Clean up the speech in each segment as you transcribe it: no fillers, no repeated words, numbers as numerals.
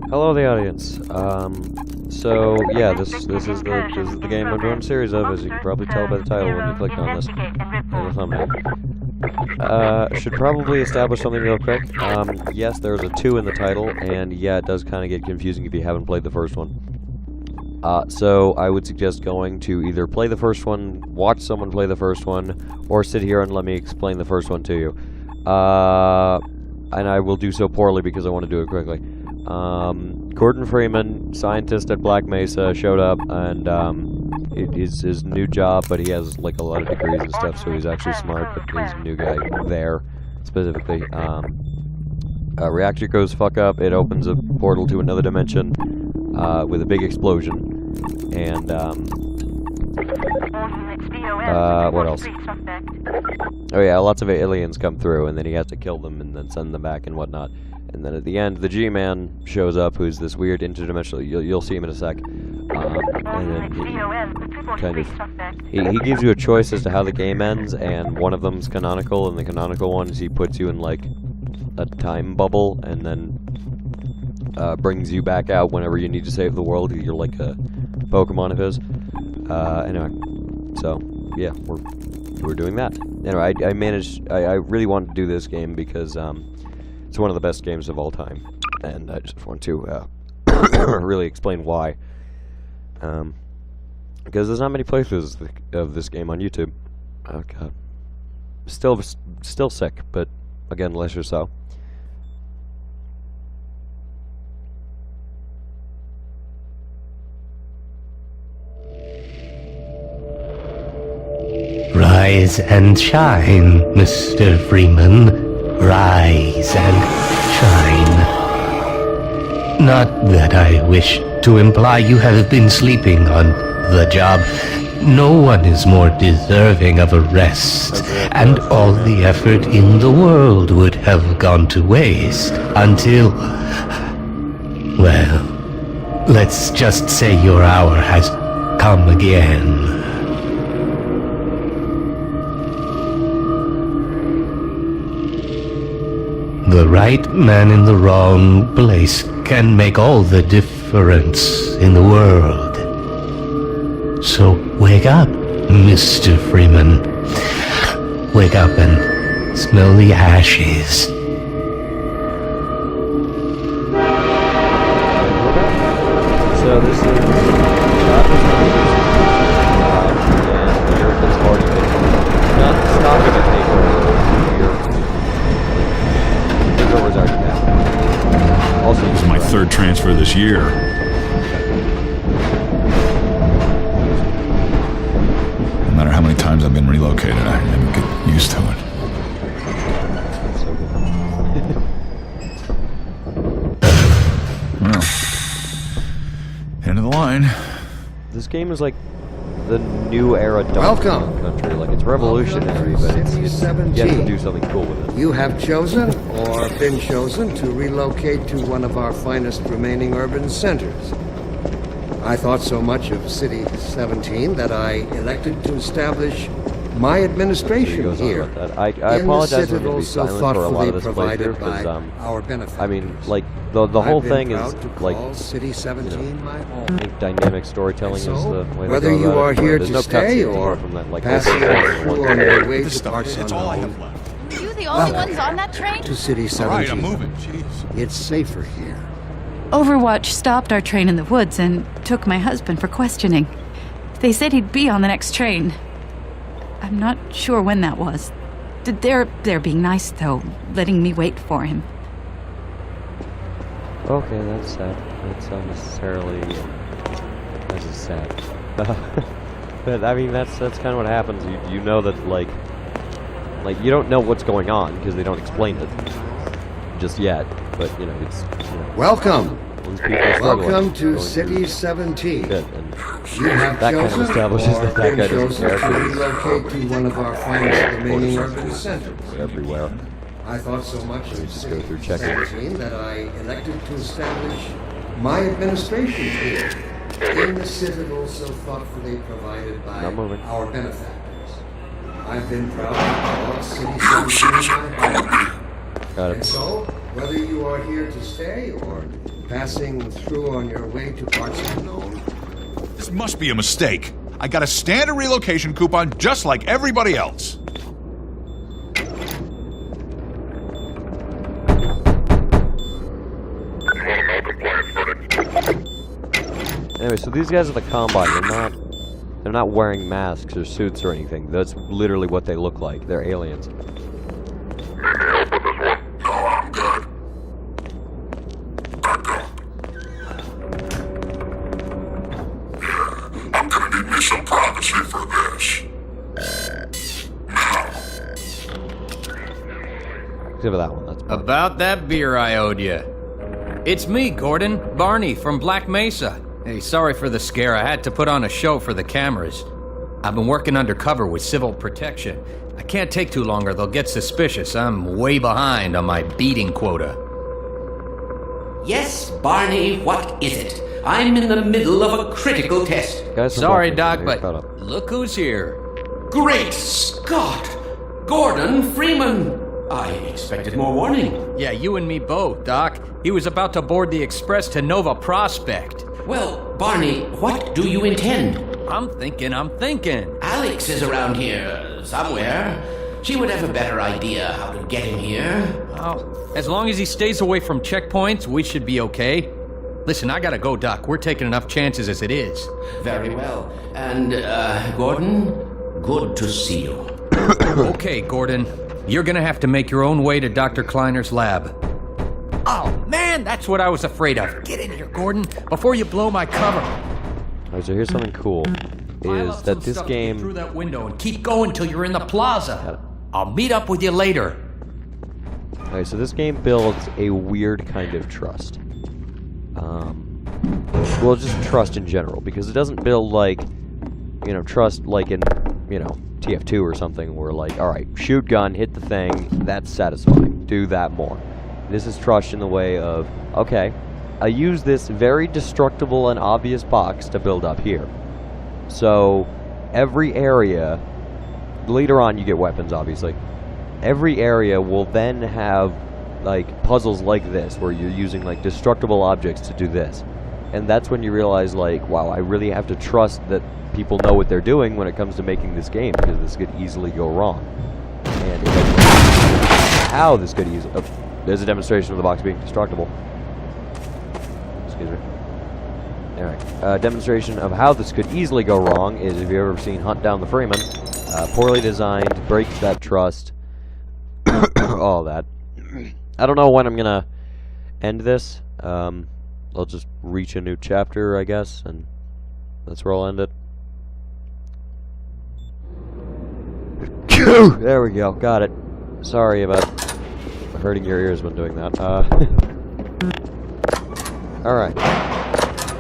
Hello, the audience. So yeah, this is the game I'm doing a series of, as you can probably tell by the title when you clicked on this and the thumbnail. Should probably establish something real quick. Yes, there's a 2 in the title, and yeah, it does kind of get confusing if you haven't played the first one. So I would suggest going to either play the first one, watch someone play the first one, or sit here and let me explain the first one to you. And I will do so poorly because I want to do it quickly. Gordon Freeman, scientist at Black Mesa, showed up, and it is his new job, but he has like a lot of degrees and stuff, so he's actually smart, but he's a new guy there, specifically. Reactor goes fuck up, it opens a portal to another dimension, with a big explosion, and, what else? Oh yeah, lots of aliens come through, and then he has to kill them, and then send them back and whatnot. And then at the end, the G-Man shows up, who's this weird interdimensional. You'll see him in a sec. And then he gives you a choice as to how the game ends, and one of them's canonical, and the canonical ones he puts you in like a time bubble, and then brings you back out whenever you need to save the world. You're like a Pokemon of his. Anyway, so yeah, we're doing that. Anyway, I really wanted to do this game because it's one of the best games of all time, and I just want to really explain why. Because there's not many playthroughs of this game on YouTube. Oh god, still sick, but again, lesser so. Rise and shine, Mr. Freeman. Rise and shine. Not that I wish to imply you have been sleeping on the job. No one is more deserving of a rest, and all the effort in the world would have gone to waste until... well, let's just say your hour has come again. The right man in the wrong place can make all the difference in the world. So wake up, Mr. Freeman. Wake up and smell the ashes. So this is not stopping a takeover. Also, this is my third transfer this year. No matter how many times I've been relocated, I never get used to it. Well, end of the line. This game is like the new era Donkey Kong Country. Like, it's revolutionary, but it's you have to do something cool with it. You have chosen, or been chosen, to relocate to one of our finest remaining urban centers. I thought so much of City 17 that I elected to establish my administration here. I apologize for being so silent for a lot of this provided playthrough, by because, our benefactors. I mean, like, the whole thing is, like, City 17 my home. I think dynamic storytelling So, is the way whether to go you about are it. here There's to no stay cutscenes or from that, like, passing through on your way to parts That's all I have unknown, left. Are you the only ones on that train? to City 17. All right, I'm moving. Jeez. It's safer here. Overwatch stopped our train in the woods and took my husband for questioning. They said he'd be on the next train. I'm not sure when that was. They're being nice, though, letting me wait for him. Okay, that's sad. That's unnecessarily... This is sad. But, I mean, that's kind of what happens. You know that, like, you don't know what's going on, because they don't explain it just yet. But, you know, it's... You know, Welcome. these people are struggling, Welcome to going City through 17. shit, and You have that kind of chosen establishes or that been guy doesn't chosen care. to relocate to one of our finest remaining urban centers. Everywhere. I thought so much of just go City through checking. 17 that I elected to establish my administration here in the citadel so thoughtfully provided by Not moving. our benefactors. I've been proud to call City 17 my home. Got And it. so, whether you are here to stay or Passing through on your way to parts unknown? This must be a mistake. I got a standard relocation coupon just like everybody else. Anyway, so these guys are the Combine. They're not wearing masks or suits or anything. That's literally what they look like. They're aliens. Some privacy for this. Except for that one. That's fine. About that beer I owed you. It's me, Gordon. Barney from Black Mesa. Hey, sorry for the scare. I had to put on a show for the cameras. I've been working undercover with civil protection. I can't take too long or they'll get suspicious. I'm way behind on my beating quota. Yes, Barney, what is it? I'm in the middle of a critical test. Guys from Sorry, Black Mesa, Doc, you're caught but up. look who's here. Great Scott! Gordon Freeman! I expected more warning. Yeah, you and me both, Doc. He was about to board the express to Nova Prospect. Well, Barney, what do you intend? I'm thinking. Alex is around here somewhere. She would have a better idea how to get him here. Oh, as long as he stays away from checkpoints, we should be okay. Listen, I gotta go, Doc. We're taking enough chances as it is. Very well. And, Gordon, good to see you. Okay, Gordon. You're gonna have to make your own way to Dr. Kleiner's lab. Oh, man, that's what I was afraid of. Get in here, Gordon, before you blow my cover. Alright, so here's something cool. Pile Is up that some this stuff to get game... through that window and keep going till you're in the plaza. Got it. I'll meet up with you later. Alright, so this game builds a weird kind of trust. Well, just trust in general, because it doesn't build like, you know, trust like in, you know, TF2 or something, where like, alright, shoot gun, hit the thing, that's satisfying, do that more. This is trust in the way of, okay, I use this very destructible and obvious box to build up here. So, every area, later on you get weapons, obviously. Every area will then have, like, puzzles like this, where you're using, like, destructible objects to do this. And that's when you realize, like, wow, I really have to trust that people know what they're doing when it comes to making this game, because this could easily go wrong. And how this could easily... there's a demonstration of the box being destructible. Excuse me. Alright, demonstration of how this could easily go wrong is, if you've ever seen Hunt Down the Freeman, poorly designed, breaks that trust, all that. I don't know when I'm gonna end this. I'll just reach a new chapter, I guess, and that's where I'll end it. There we go, got it. Sorry about hurting your ears when doing that. Alright.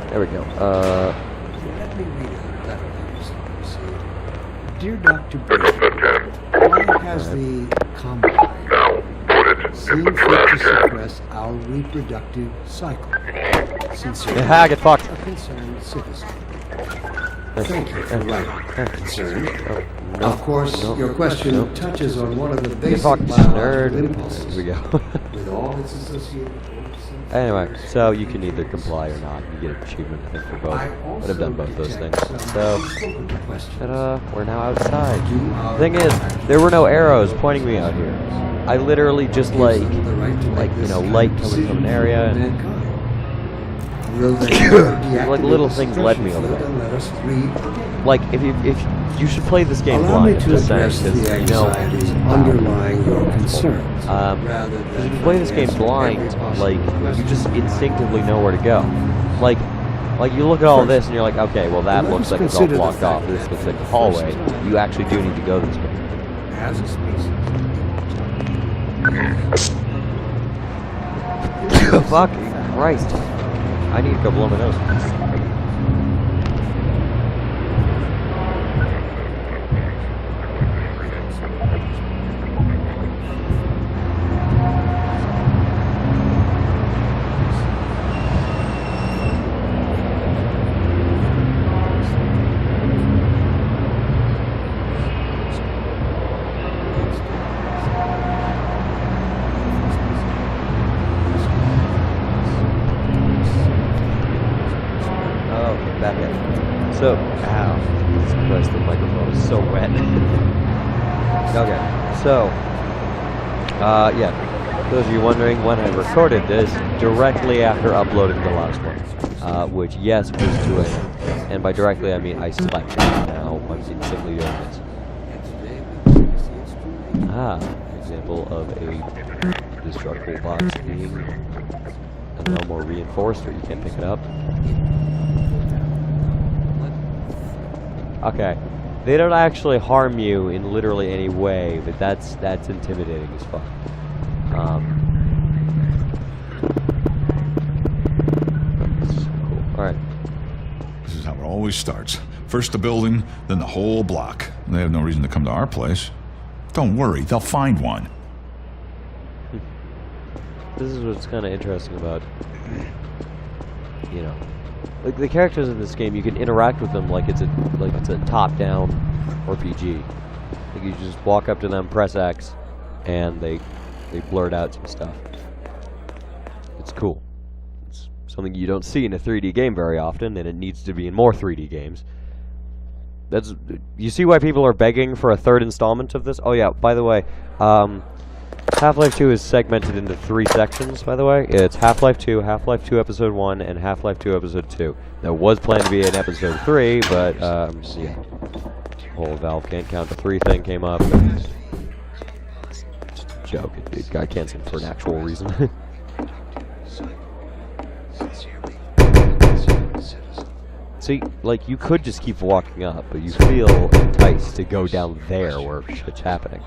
There we go. Let me read a letter I received. Dear Dr. Baker, why has the Combine seen fit to suppress our reproductive cycle? Sincerely, Yeah, get fucked. a concerned citizen. Thank you for writing. Concerned. No, Of course, no, your question no. touches on one of the Get basic fucked, biological nerd. impulses, Here we go. with all its associated forms and Anyway, features. so you can either comply or not. You get an achievement, I think, for both. I But I've done both those detect things. some So, unspoken questions. ta-da, we're now outside. Do our Thing is, there were no arrows pointing me out here. I literally just like, gives them the right to make you this know, kind light of coming from an decision area, for and mankind. Will they deactivate like little the things led me suppression over field there. and let us read again? like if you should play this game Allow me blind. to Just saying, address because the you know, anxieties underlying your concerns. because rather than if you play this game answering blind, every possible like you question. just instinctively know where to go. Like you look at all First, this and you're like, okay, well that let looks us like it's all consider the blocked off. fact This that looks for like a the hallway. first time You actually do need to go this way. As a species. Fucking Christ! I need to go blow my nose. back in. So, ow, Jesus Christ, the microphone is so wet. Okay, so, yeah, those of you wondering when I recorded this, directly after uploading the last one, which, yes, was 2 a.m. And by directly, I mean I slept. Now I'm instantly doing this. Example of a destructible box being no more reinforced, or you can't pick it up. Okay, they don't actually harm you in literally any way, but that's intimidating as fuck. Cool. All right. This is how it always starts. First the building, then the whole block. They have no reason to come to our place. Don't worry, they'll find one. This is what's kind of interesting about, you know, like the characters in this game. You can interact with them like it's a top-down RPG. Like you just walk up to them, press X, and they blurt out some stuff. It's cool. It's something you don't see in a 3D game very often, and it needs to be in more 3D games. You see why people are begging for a third installment of this? Oh yeah, by the way, Half-Life 2 is segmented into 3 sections, by the way. It's Half-Life 2, Half-Life 2 Episode 1, and Half-Life 2 Episode 2. There was planned to be an Episode 3, but, yeah. The whole Valve can't count to 3 thing came up. Joke. It got cancelled for an actual reason. See, like, you could just keep walking up, but you feel enticed to go down there where shit's happening.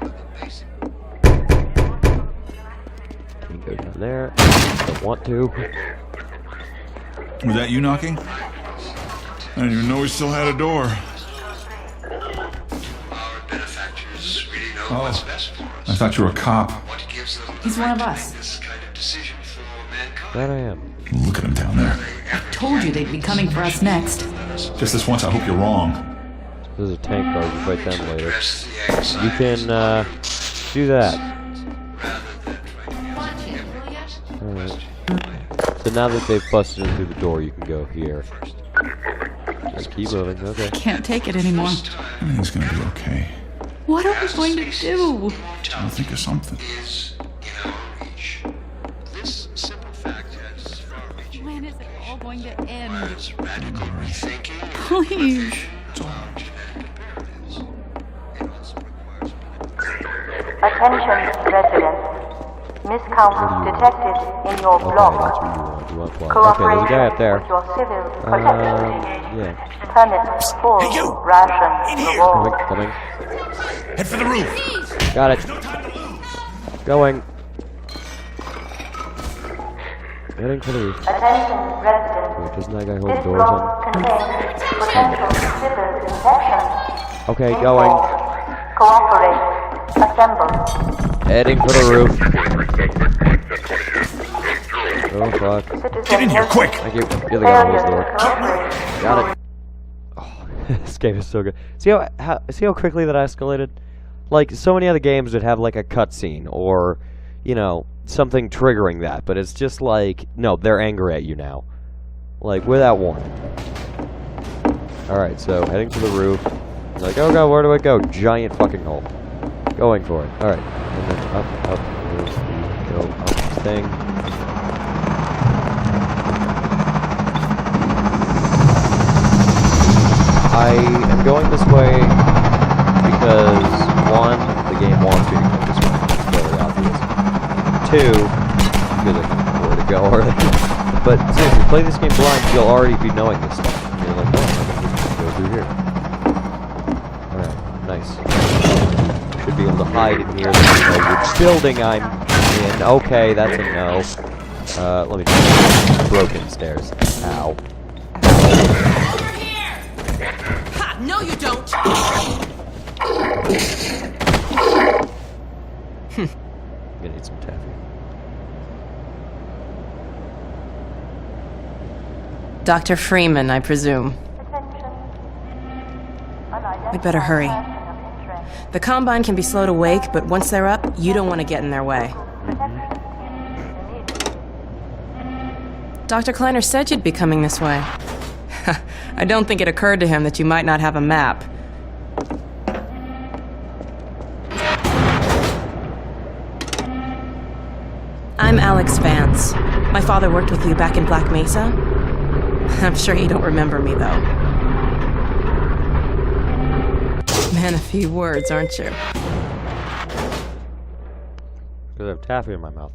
You can go down there. Don't want to. Was that you knocking? I didn't even know we still had a door. Oh, I thought you were a cop. He's one of us. That I am. Look at him down there. I told you they'd be coming for us next. Just this once, I hope you're wrong. There's a tank guard. You fight them later. You can, do that. Alright. So now that they've busted in through the door, you can go here. Just keep moving, okay. Can't take it anymore. Everything's gonna be okay. What are we going to do? I'll think of something. When is it all going to end? Please. Attention, residents. Miscount detected in your Okay, block. that's what you want. You want block. Okay, there's a guy up there. With your civil protection. Yeah. Permit full ration reward. Coming. Head for the roof! Got it. Going. Heading for the roof. Attention, residents. Wait, doesn't that guy hold This doors on? block contains potential civil infections. Okay, going. Cooperate. Assemble. Heading for the roof. Oh fuck. Get in here, quick! Thank you. You're the guy who holds the door. Got it. Oh, this game is so good. See how quickly that escalated? Like, so many other games would have like a cutscene or, you know, something triggering that, but it's just like, no, they're angry at you now. Like, without warning. Alright, so heading to the roof. Like, oh god, where do I go? Giant fucking hole. Going for it. Alright. And then up, there's the go up this thing. I am going this way because, one, the game wants you to go this way. It's very obvious. Two, because I can know where to go already. But seriously, play this game blind, you'll already be knowing this stuff. And you're like, oh, I can just go through here. Alright, nice. Should be able to hide in here. Which building I'm in. Okay, that's a no. Let me just... Broken stairs. Ow. No, you don't! I'm gonna need some taffy. Dr. Freeman, I presume. We'd better hurry. The Combine can be slow to wake, but once they're up, you don't want to get in their way. Dr. Kleiner said you'd be coming this way. I don't think it occurred to him that you might not have a map. I'm Alex Vance. My father worked with you back in Black Mesa. I'm sure you don't remember me, though. Man, a few words, aren't you? Because I have taffy in my mouth.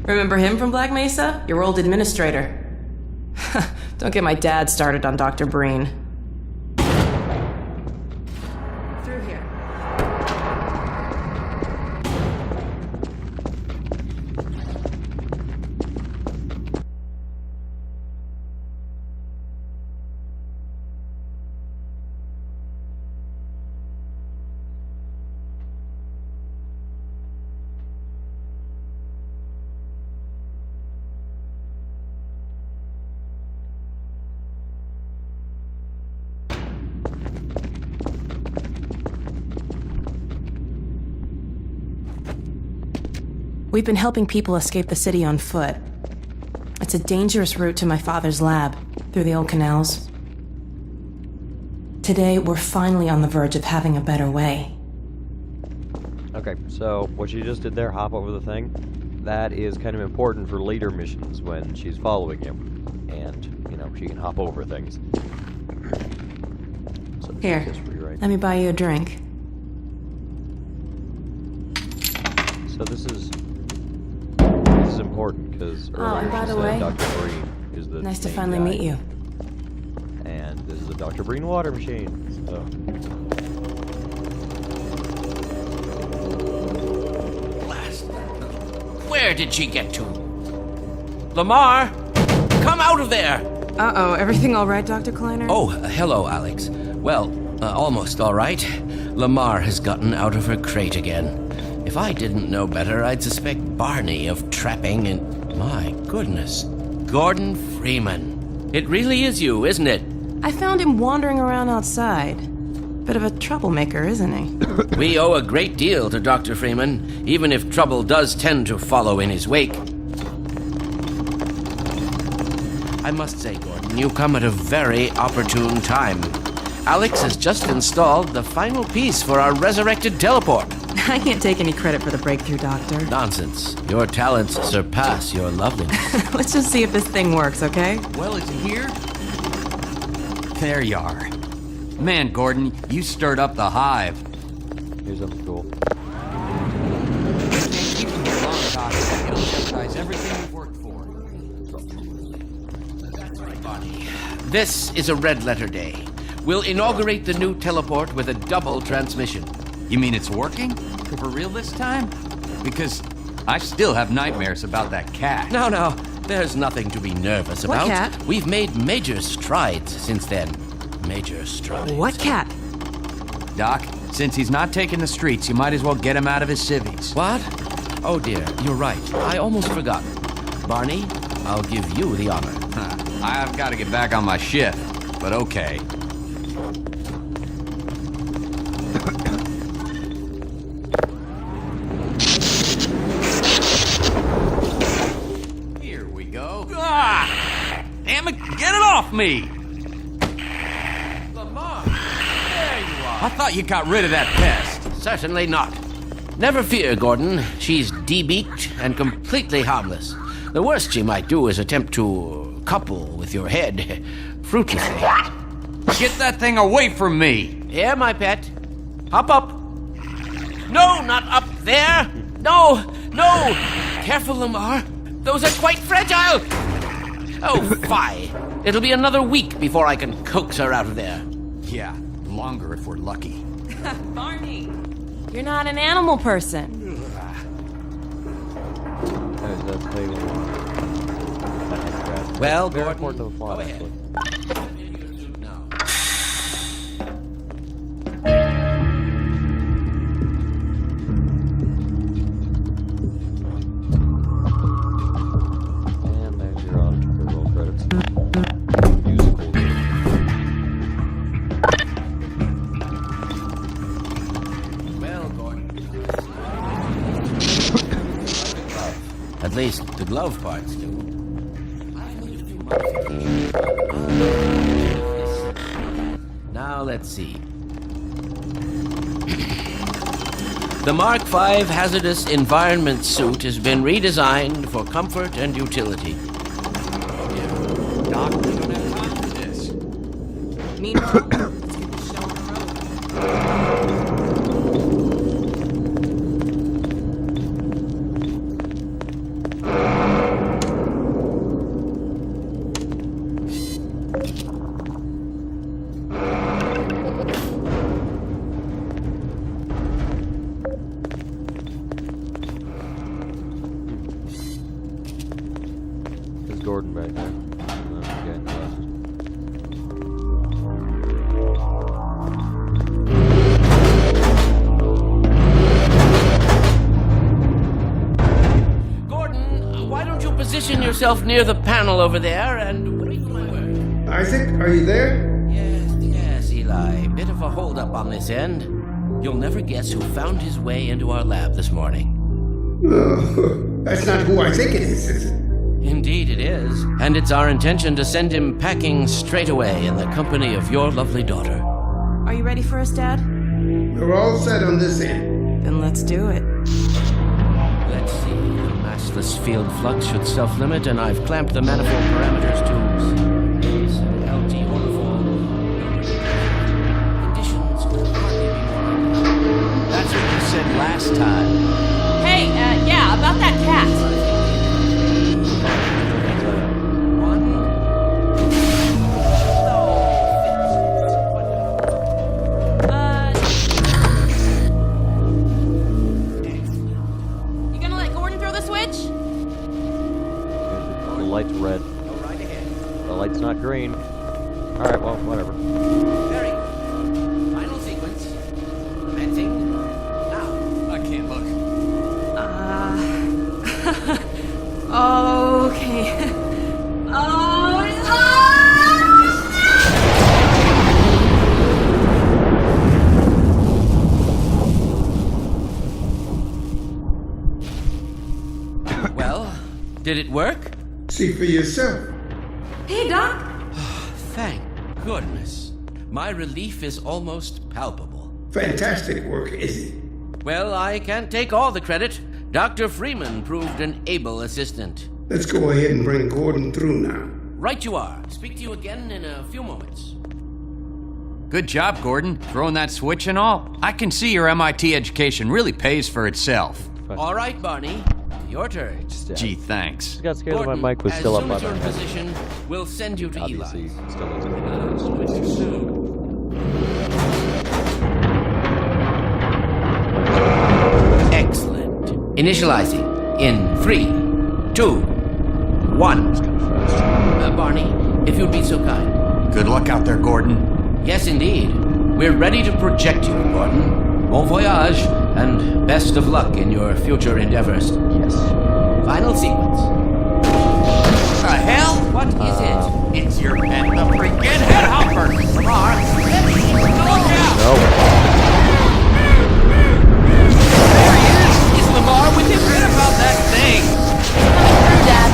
Remember him from Black Mesa? Your old administrator. Don't get my dad started on Dr. Breen. Through here. We've been helping people escape the city on foot. It's a dangerous route to my father's lab, through the old canals. Today, we're finally on the verge of having a better way. Okay, so what she just did there, hop over the thing, that is kind of important for later missions when she's following him. And, you know, she can hop over things. So Here, just rewrite. let me buy you a drink. So this is important because earlier and by she the said way, Dr. Breen is the Nice to main finally guy. meet you. And this is a Dr. Breen water machine. So Where did she get to? Lamar, come out of there! Uh-oh, everything all right, Dr. Kleiner? Oh, hello, Alex. Well, almost all right. Lamar has gotten out of her crate again. If I didn't know better, I'd suspect Barney of trapping and... My goodness. Gordon Freeman. It really is you, isn't it? I found him wandering around outside. Bit of a troublemaker, isn't he? We owe a great deal to Dr. Freeman, even if trouble does tend to follow in his wake. I must say, Gordon, you come at a very opportune time. Alex has just installed the final piece for our resurrected teleport. I can't take any credit for the breakthrough, Doctor. Nonsense. Your talents surpass your loveliness. Let's just see if this thing works, okay? Well, is it here? There you are. Man, Gordon, you stirred up the hive. here's something cool. Can't keep them here long, Doc. It'll jeopardize everything you've worked for. This is a red letter day. We'll inaugurate the new teleport with a double transmission. You mean it's working? For real this time? Because I still have nightmares about that cat. No, there's nothing to be nervous What about. cat? We've made major strides since then. Major strides. What cat? Doc, since he's not taking the streets, you might as well get him out of his civvies. What? Oh dear, you're right. I almost forgot. Barney, I'll give you the honor. Huh. I've got to get back on my shift, but okay. Here we go. Ah! Damn it, get it off me! Lamar, there you are. I thought you got rid of that pest. Certainly not. Never fear, Gordon. She's debeaked and completely harmless. The worst she might do is attempt to couple with your head. Fruitlessly. Get that thing away from me! Here, my pet. Hop up. No, not up there. No. Careful, Lamar. Those are quite fragile. Oh, fie. It'll be another week before I can coax her out of there. Yeah, longer if we're lucky. Barney, you're not an animal person. That's playing Well, very Gordon, important to the plot, go ahead. actually. And there's your roll credits. Musical. Well, Gordon. At least the glove parts do. Now let's see. The Mark V hazardous environment suit has been redesigned for comfort and utility. Doc, we don't have time for this. Meanwhile, let's get the show on the road. There's Gordon back there. Okay, glasses. Gordon, why don't you position yourself near the panel over there and wait for my word? Isaac, are you there? Yes, Eli. Bit of a holdup on this end. You'll never guess who found his way into our lab this morning. Oh, that's not who I think it is it? Indeed it is. And it's our intention to send him packing straight away in the company of your lovely daughter. Are you ready for us, Dad? We're all set on this end. Then let's do it. Let's see. The massless field flux should self-limit, and I've clamped the manifold parameters to base and LT orbifold. Conditions could hardly be more ideal. That's what you said last time. Hey, yeah, about that cat. You gonna let Gordon throw the switch? The light's red. The light's not green. Alright, well, whatever. Very good. Final sequence. Commencing now. I can't look. Okay. Well, did it work? See for yourself. Hey, Doc. Thank goodness. My relief is almost palpable. Fantastic work, Izzy. Well, I can't take all the credit. Dr. Freeman proved an able assistant. Let's go ahead and bring Gordon through now. Right you are. Speak to you again in a few moments. Good job, Gordon. Throwing that switch and all. I can see your MIT education really pays for itself. All right, Barney. Your turn. Gee, thanks. Just got scared Gordon, that my mic was as still up soon by as my you're in head. position, we'll send you to Obviously, Eli. still needs to be With you soon. Excellent. Initializing in 3, 2, 1. Barney, if you'd be so kind. Good luck out there, Gordon. Yes, indeed. We're ready to project you, Gordon. Bon voyage, and best of luck in your future endeavors. Yes. Final sequence. The hell? What is it? It's your head, the freaking head hopper! Lamar, look out! No. There he is! Is Lamar with him? Forget about that thing! Dad.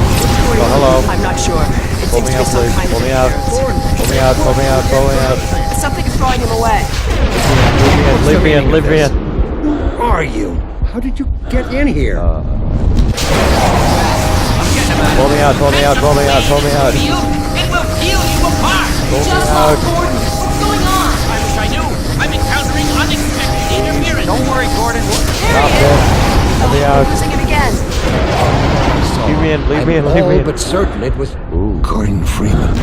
Oh, hello. I'm not sure. It Pull seems me to be out, some please. kind Pull of me out. interference. Pull me out, pull me out, pull me out. Something is throwing him away. Leave me in, leave me in. Who are you? How did you get in here? I'm getting him out. Pull me out, pull me out, pull me out, pull me out. It will peel you apart! Pull me Just out. lost Gordon. What's going on? I wish I knew. I'm encountering unexpected interference. Don't worry, Gordon. Stop it. Let me out. Losing it again. Leave me in, leave me in, leave me all in. but certain it was Ooh. Gordon Freeman.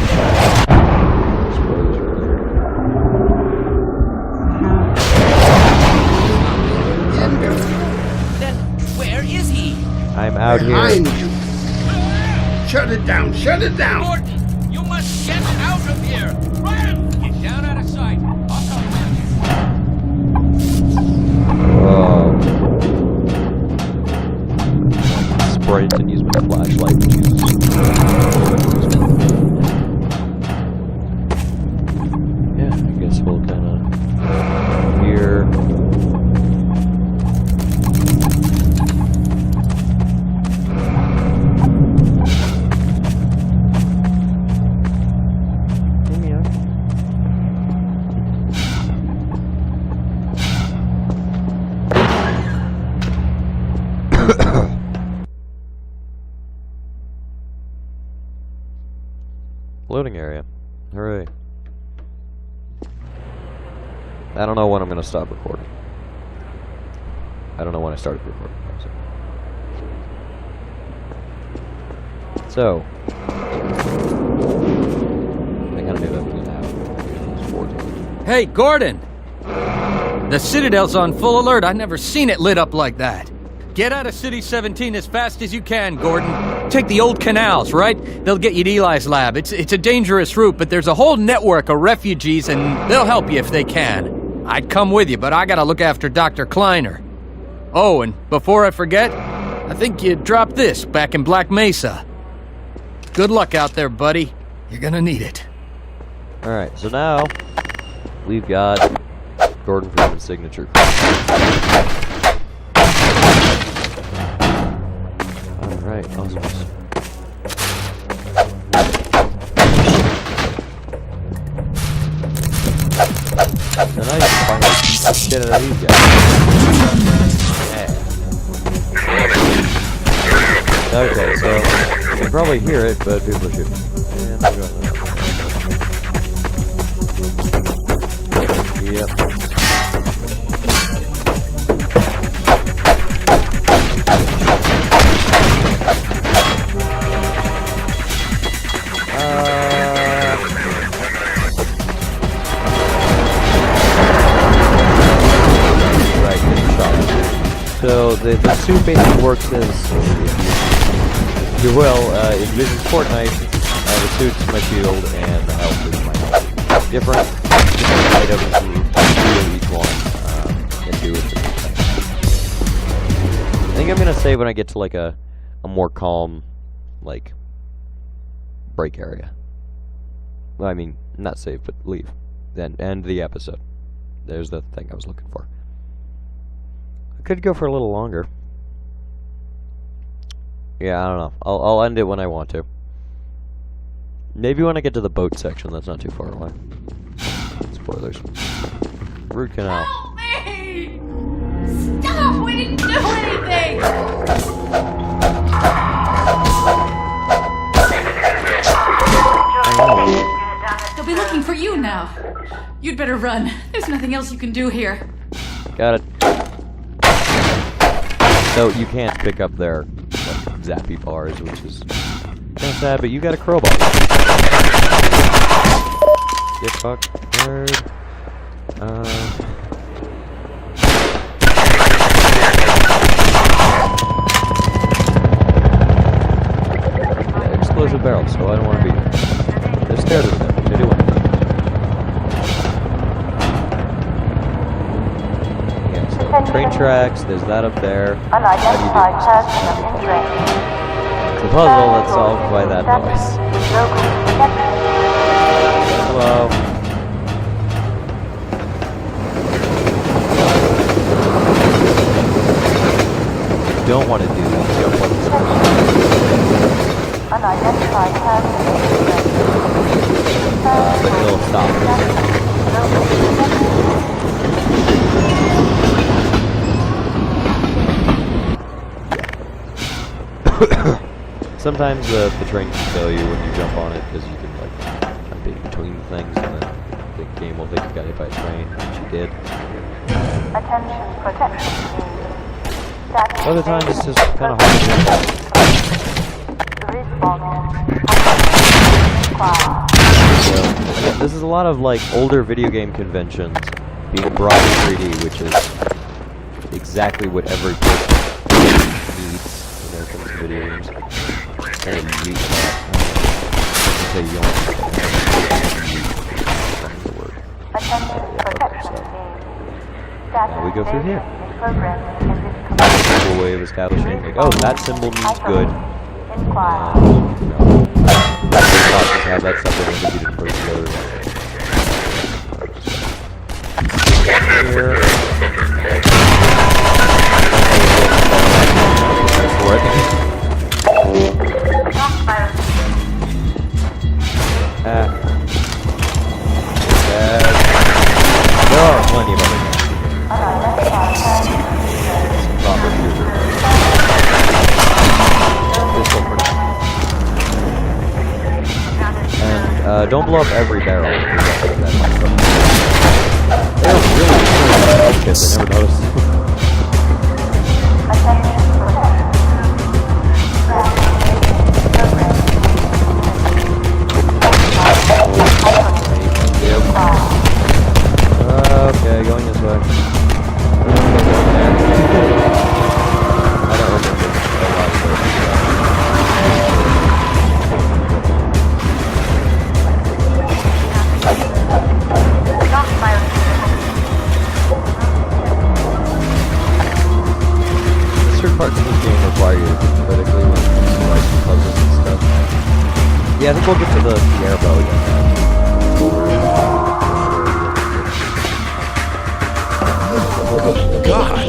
Then where is he? I'm out here. Behind you. Shut it down, shut it down. Gordon, you must get out of here. Run! Get down out of sight. I'll come with you. Sprint and use my flashlight. Yeah, I guess we'll kind of here. Loading area. Hooray. I don't know when I'm gonna stop recording. I don't know when I started recording. So. I kinda knew that was gonna happen. Hey, Gordon! The Citadel's on full alert. I've never seen it lit up like that. Get out of City 17 as fast as you can, Gordon. Take the old canals, right? They'll get you to Eli's lab. It's a dangerous route, but there's a whole network of refugees, and they'll help you if they can. I'd come with you, but I gotta look after Dr. Kleiner. Oh, and before I forget, I think you dropped this back in Black Mesa. Good luck out there, buddy. You're gonna need it. Alright, so now we've got Gordon Freeman's signature. Alright, awesome. So now you can finally beat the shit out of these guys. Yeah. Okay, so you can probably hear it, but people are shooting. And we're going Yep. Right, get shot. So the suit basically works as, if you will, envision Fortnite. The suit's my shield and the health is my health. Different items you feel each one can do with it. I think I'm gonna save when I get to like a more calm, like, break area. Well, I mean, not save, but leave. Then end the episode. There's the thing I was looking for. I could go for a little longer. Yeah, I don't know. I'll end it when I want to. Maybe when I get to the boat section, that's not too far away. Spoilers. Root canal. Help me! Stop! We didn't do anything! They'll be looking for you now. You'd better run. There's nothing else you can do here. Got it. So you can't pick up their like, zappy bars, which is kind of sad, but you got a crowbar. Get fucked. Nerd. Yeah, explosive barrels, so I don't want to be here. There's stairs over there. They do want to be. Yeah, so train tracks, there's that up there. Unidentified person of interest. It's a puzzle that's solved by that noise. Hello. Don't want to do is jump on the screen. Unidentified person. But it'll stop. Sometimes the train can kill you when you jump on it because you can like jump in between things and then the game will think you got hit by a train, which you did. Attention protection needs. Other times it's just kind of hard to jump on. So, yeah, this is a lot of like older video game conventions being brought in 3D, which is exactly what every person needs when it comes to video games. Kind of unique that. Say you don't the word. We go through here. Simple way of establishing, like, oh, that symbol means good. Have that stuff that you didn't put together. Here. For it. There are plenty of other guys. Proper user. This one for now. And Don't blow up every barrel. They don't really kids. I never noticed. Okay, going this way. I don't remember a lot of this. Certain parts of this game require you to think critically when it comes to like puzzles and stuff. Yeah, I think we'll get to the airboat again. God!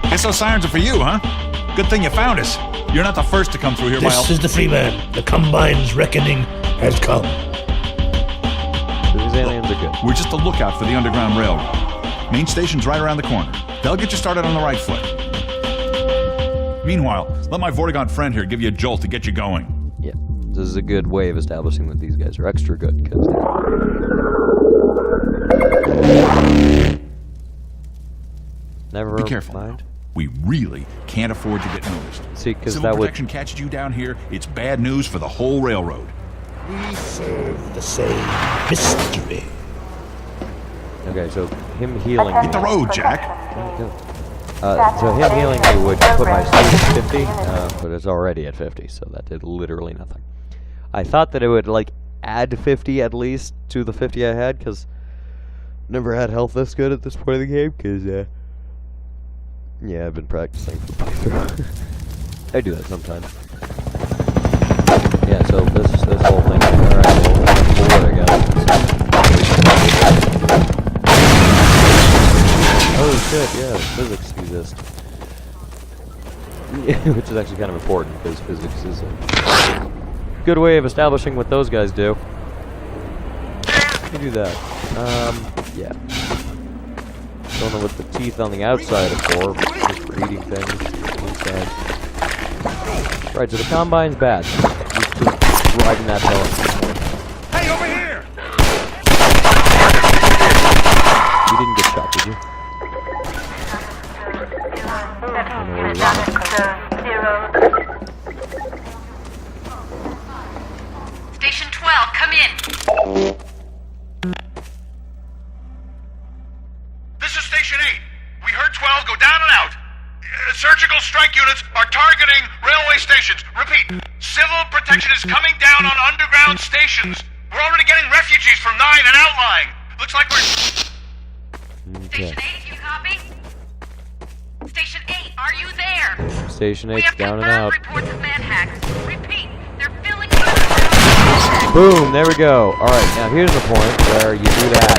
Guess those sirens are for you, huh? Good thing you found us. You're not the first to come through here, This is the Freeman. The Combine's reckoning has come. So these aliens are good. We're just a lookout for the Underground Railroad. Main station's right around the corner. They'll get you started on the right foot. Meanwhile, let my Vortigaunt friend here give you a jolt to get you going. Yeah, this is a good way of establishing that these guys are extra good, because... Never Be careful. mind. We really can't afford to get noticed. See, because Civil that would... protection catches you down here, it's bad news for the whole railroad. We serve the same mystery. Okay, so him healing Hit the road, Jack. So him healing me would put my speed at 50, but it's already at 50, so that did literally nothing. I thought that it would, like, add 50 at least to the 50 I had, because never had health this good at this point of the game, because, yeah, I've been practicing for playthrough. I do that sometimes. Yeah, so this whole thing, alright, well, forward, I guess. Oh shit, yeah, physics exist. Which is actually kind of important, because physics is a good way of establishing what those guys do. Let me do that. Yeah. Don't know what the teeth on the outside are for, but just for eating things inside. Right, so the Combine's bad. He's just riding that hill. Hey, over here! You didn't get shot, did you? Station 12, come in. This is Station 8. We heard 12 go down and out. Surgical strike units are targeting railway stations. Repeat, civil protection is coming down on underground stations. We're already getting refugees from 9 and outlying. Looks like we're... Okay. Station 8, you copy? Station 8, are you there? Station We 8's have down and confirmed out. reports of manhacks. Repeat, they're filling Boom, there we go. Alright, now here's the point where you do that.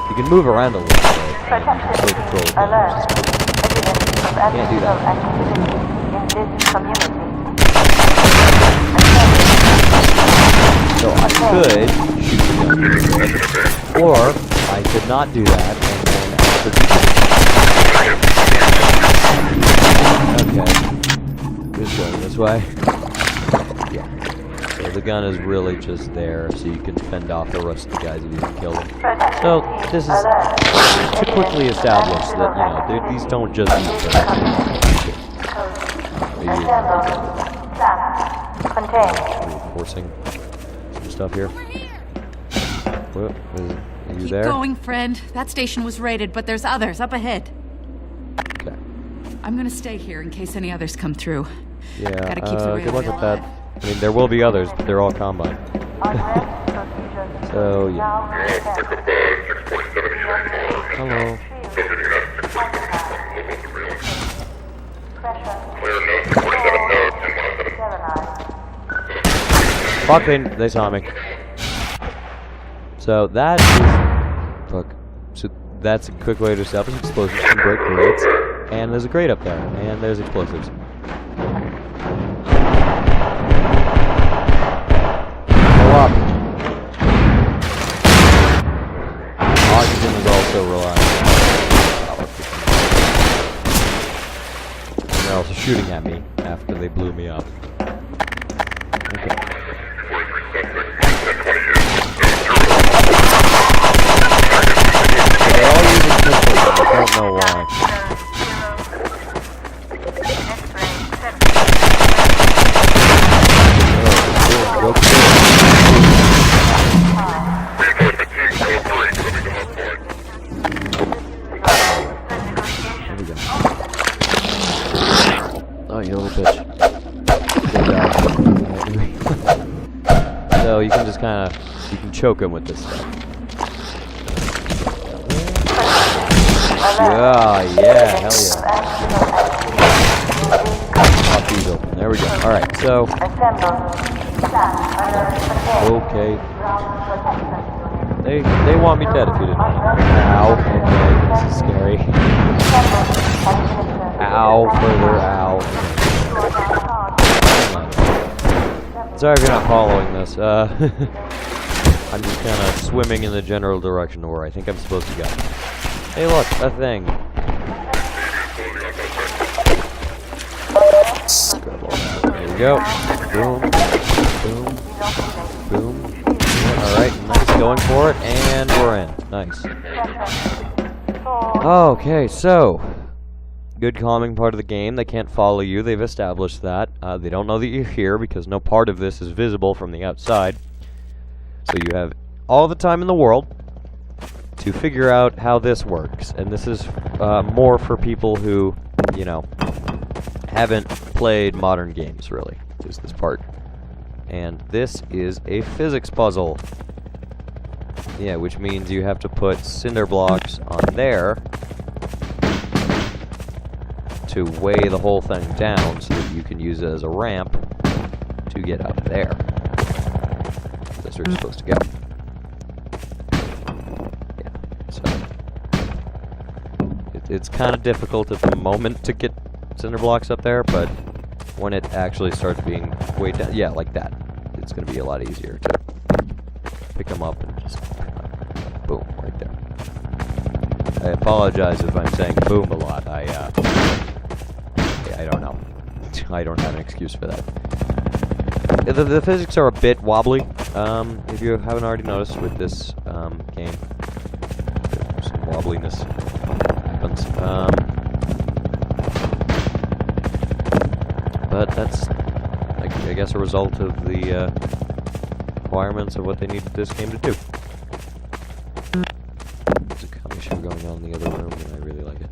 You can move around a little bit. Still control it, Alert. which is cool. Can't do that. activity in this community. So I could shoot the gun. Or I could not do that and then okay. Just going this way. Yeah. So the gun is really just there so you can fend off the rest of the guys if you can kill them. So this is to quickly establish that, you know, these don't just eat forcing some stuff here. What? Are you Keep there? going, friend. That station was raided, but there's others up ahead. Okay. I'm gonna stay here in case any others come through. Yeah, Gotta keep the good luck railway with that. I mean, there will be others, but they're all Combine. So, yeah. Hello. Fuck, they saw me. So that is... Fuck. So that's a quick way to establish explosives from break crates. And there's a crate up there. And there's explosives. Go up. Oxygen is also reliable. And they're also shooting at me after they blew me up. Okay. There we go. Oh, you little bitch. So you can just kind of, you can choke him with this stuff. Yeah, hell yeah. Pop these open. There we go. Alright, so. Okay. They want me dead if you didn't know. Ow. Okay, this is scary. Ow, further, ow. Sorry if you're not following this. I'm just kind of swimming in the general direction of where I think I'm supposed to go. Hey look, a thing. There we go. Boom. Boom. Boom. Alright, nice. Going for it, and we're in. Nice. Okay, so. Good calming part of the game. They can't follow you. They've established that. They don't know that you're here because no part of this is visible from the outside. So you have all the time in the world to figure out how this works. And this is more for people who, you know, haven't played modern games, really, is this part. And this is a physics puzzle. Yeah, which means you have to put cinder blocks on there to weigh the whole thing down so that you can use it as a ramp to get up there. That's where you're supposed to go. Yeah, so it's kind of difficult at the moment to get cinder blocks up there, but when it actually starts being weighed down, yeah, like that, it's going to be a lot easier to pick them up and just boom, right there. I apologize if I'm saying boom a lot. I don't know. I don't have an excuse for that. The physics are a bit wobbly, if you haven't already noticed with this game. Some wobbliness happens. But that's, I guess, a result of the requirements of what they needed this game to do. There's a comedy show going on in the other room, and I really like it.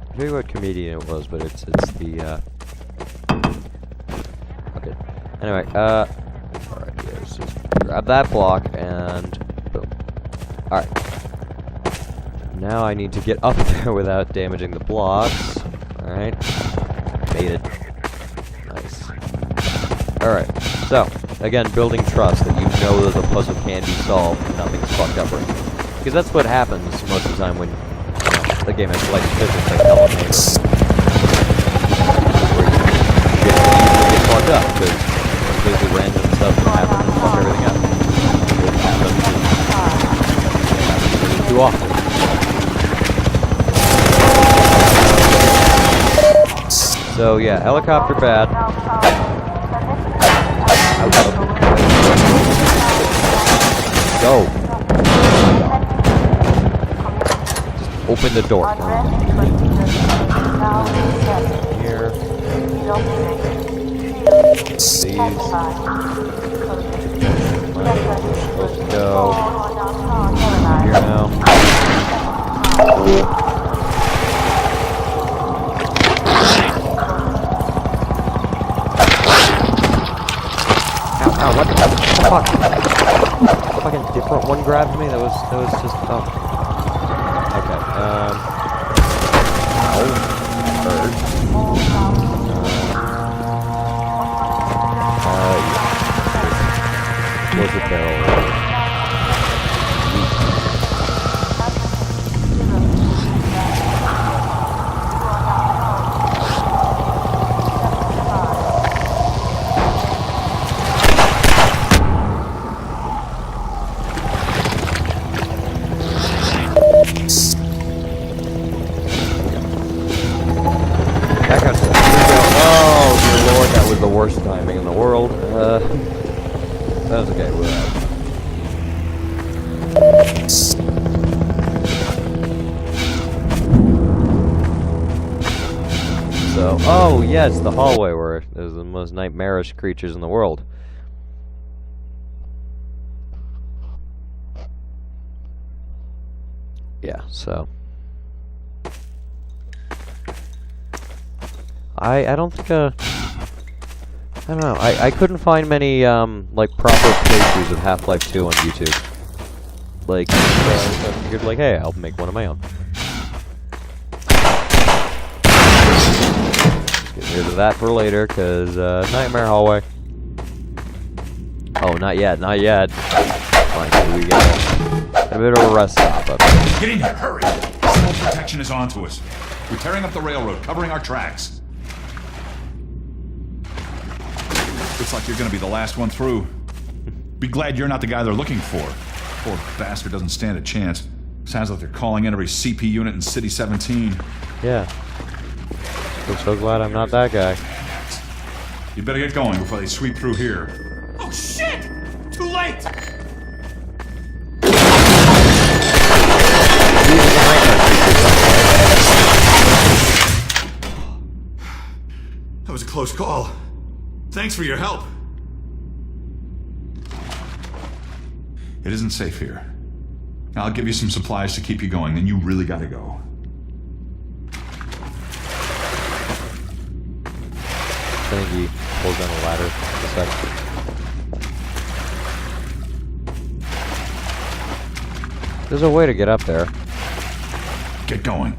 I forget what comedian it was, but it's the okay. Anyway, alright, yeah, let's just grab that block and boom. Alright. Now I need to get up there without damaging the blocks. Alright. Made it. Nice. Alright, so again, building trust that you know that the puzzle can be solved and nothing's fucked up right now. Because that's what happens most of the time when the game has like physics like Elevator. Where you get fucked up because completely random stuff can happen and fuck everything up. It happens too often. So yeah, helicopter bad. Go. Open the door. Here. These. Supposed to go. Here now. Ow, what the fuck? Fucking different one grabbed me? That was just, oh. Okay, ow. Bird. Yeah. Was it barrel? The worst timing in the world. That's okay, we're out. So, oh yes, the hallway where there's the most nightmarish creatures in the world. Yeah, so I don't think I don't know. I couldn't find many like proper playthroughs of Half-Life 2 on YouTube. Like, so I figured like, hey, I'll make one of my own. Get rid of that for later, cause Nightmare Hallway. Oh, not yet, not yet. Fine, we got a bit of a rest stop up here. Get in here, hurry! Civil protection is on to us. We're tearing up the railroad, covering our tracks. Looks like you're gonna be the last one through. Be glad you're not the guy they're looking for. Poor bastard doesn't stand a chance. Sounds like they're calling in every CP unit in City 17. Yeah. I'm so glad I'm not that guy. You better get going before they sweep through here. Oh shit! Too late! That was a close call. Thanks for your help. It isn't safe here. I'll give you some supplies to keep you going, then you really gotta go. I think he pulls down a ladder. There's a way to get up there. Get going.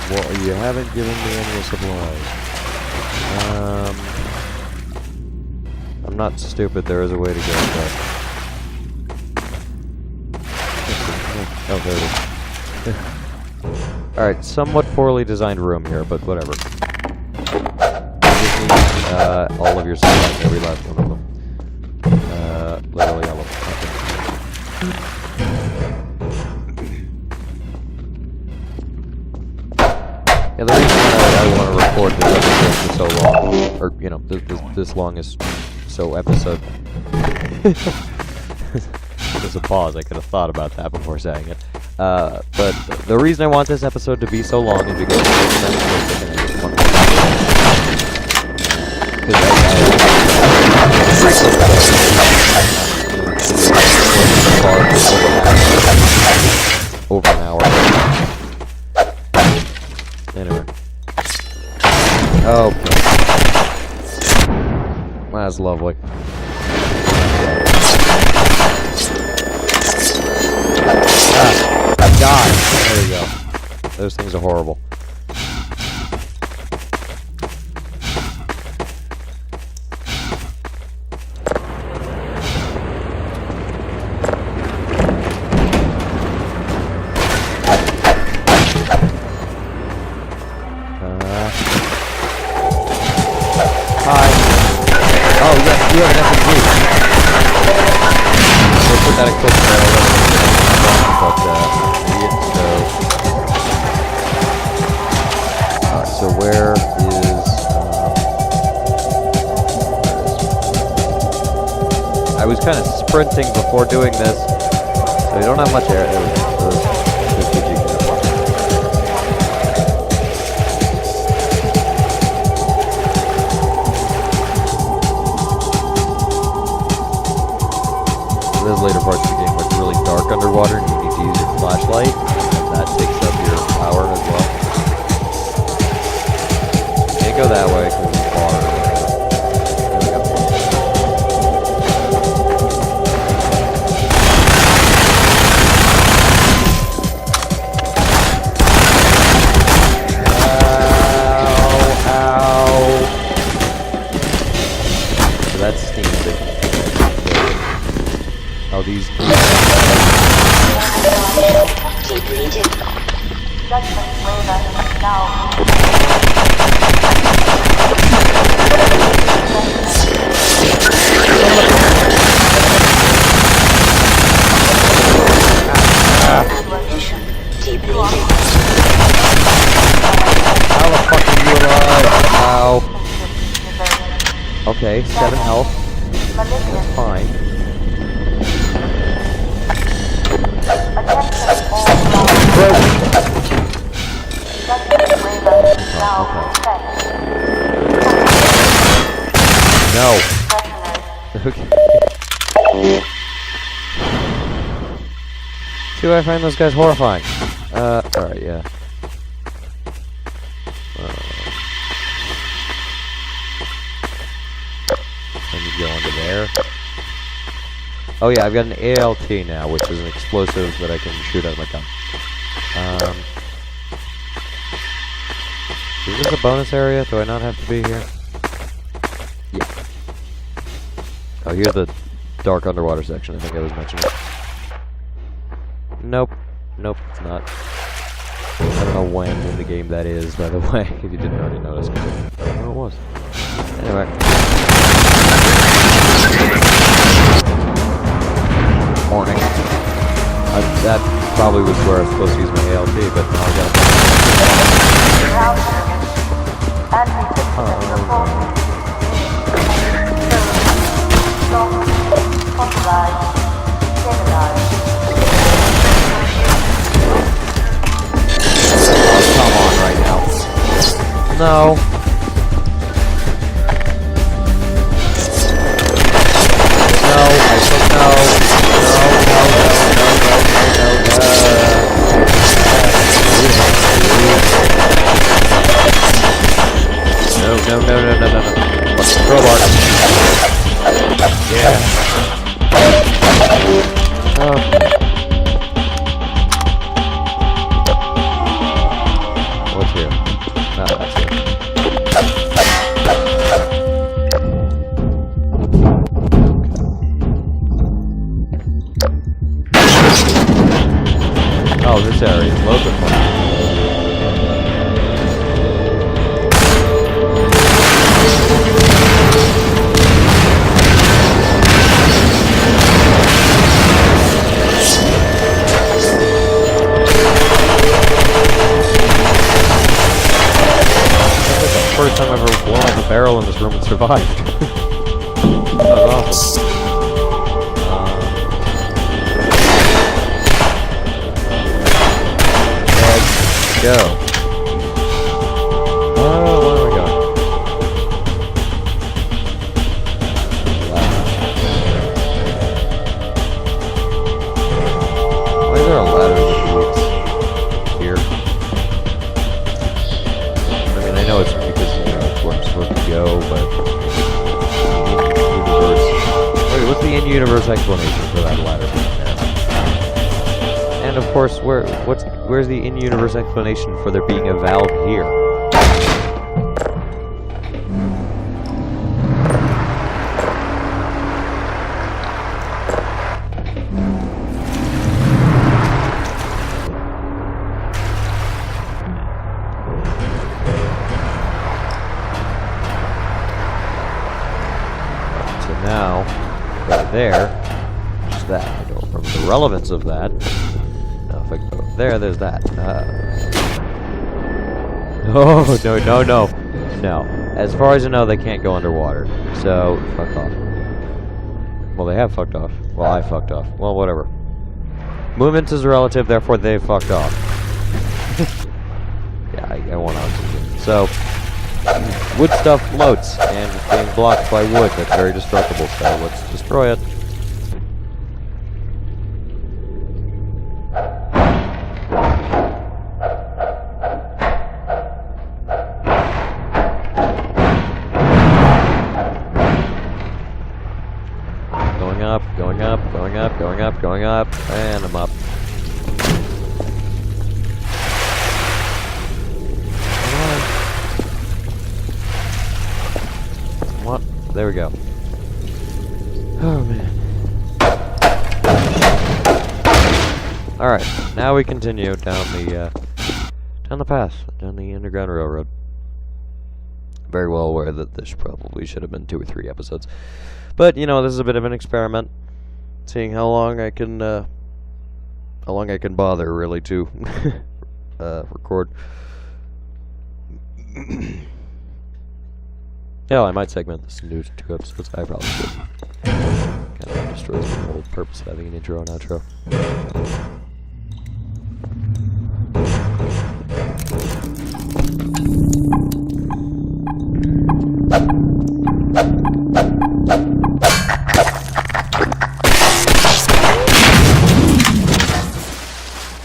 Well, you haven't given me any supplies. I'm not stupid. There is a way to get up there. Oh, there it is. Alright, somewhat poorly designed room here, but whatever. Give me all of your supplies, every last one of them. Literally all of them. Yeah, the reason I want to record this episode for so long, or, you know, this long is so episode. There's a pause, I could have thought about that before saying it. But the reason I want this episode to be so long is because over an hour. Anyway. Okay. That's lovely. God, there we go. Those things are horrible. Hi. Oh, yes, you have an SMG. We'll put that equipment there already. But, so where is, I was kind of sprinting before doing this, so we don't have much air. There we go. There's later parts of the game where it's really dark underwater and you need to use your flashlight, and that takes up your power as well. Can't go that way because it's far. There we go. Ow. So that's steam. Oh, these. How the fuck are you alive? Ow. Okay, 7 health. That's fine. No. Okay. See why I find those guys horrifying. Alright, yeah. there. Oh yeah, I've got an ALT now, which is an explosive that I can shoot out of my gun. Is this a bonus area? Do I not have to be here? Yeah. Oh, here's the dark underwater section. I think I was mentioning it. Nope. Nope, it's not. I don't know when in the game that is, by the way, if you didn't already notice. I don't know what it was. Anyway. Morning. That probably was where I was supposed to use my ALT, but now I come on right now. No. No, I said no. No. What's the crowbar? Yeah. What's here? Oh, that's it. Oh, this area is loads of fun. First time I've ever blown up a barrel in this room and survived. That was awesome. Let's go. Where am I going? Why is there a ladder that leads here? I mean, I know it's because it's where I'm supposed to go, but in-universe. Wait, what's the in-universe explanation for that ladder being there? And of course, where's the in-universe explanation for there being a valve here? Now, right there, just that. I don't remember the relevance of that. Now, if I go there, there's that. Oh, no. As far as I know, they can't go underwater. So, fuck off. Well, they have fucked off. Well, I fucked off. Well, whatever. Movement is relative, therefore they fucked off. Yeah, I want oxygen. So, wood stuff floats, and it's being blocked by wood that's very destructible, so let's destroy it. Going up, and I'm up. What? There we go. Oh man. Alright, now we continue down the path, down the Underground Railroad. Very well aware that this probably should have been 2 or 3 episodes. But, you know, this is a bit of an experiment. Seeing how long I can bother, really, to record. Hell, I might segment this into 2 episodes. I probably should. Kind of destroys the whole purpose of having an intro and outro.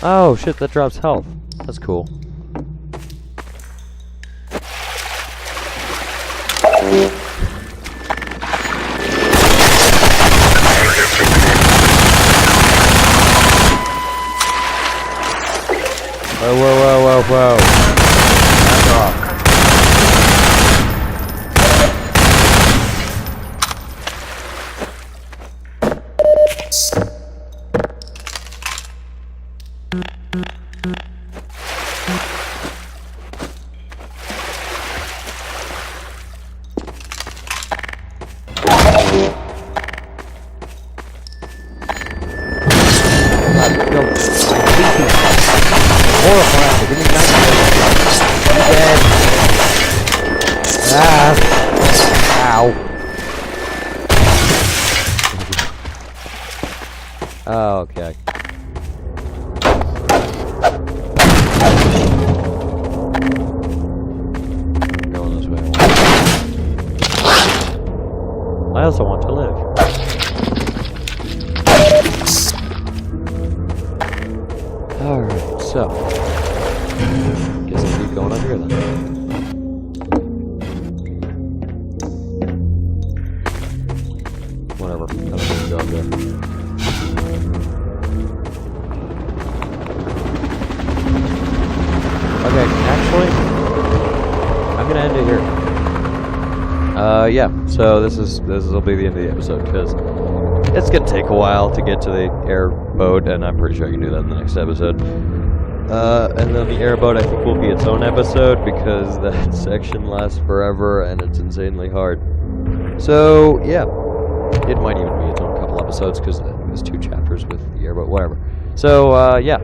Oh shit, that drops health. That's cool. Whoa. Back off. Oh, okay. Going this way. I also want to live. Alright, so. Guess I'll keep going up here then. Whatever. I don't need to go up there. Okay, actually, I'm gonna end it here. Yeah. So this will be the end of the episode because it's gonna take a while to get to the airboat, and I'm pretty sure I can do that in the next episode. And then the airboat I think will be its own episode because that section lasts forever and it's insanely hard. So yeah, it might even be its own couple episodes because there's 2 chapters with the airboat, whatever. So yeah,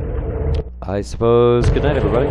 I suppose good night, everybody.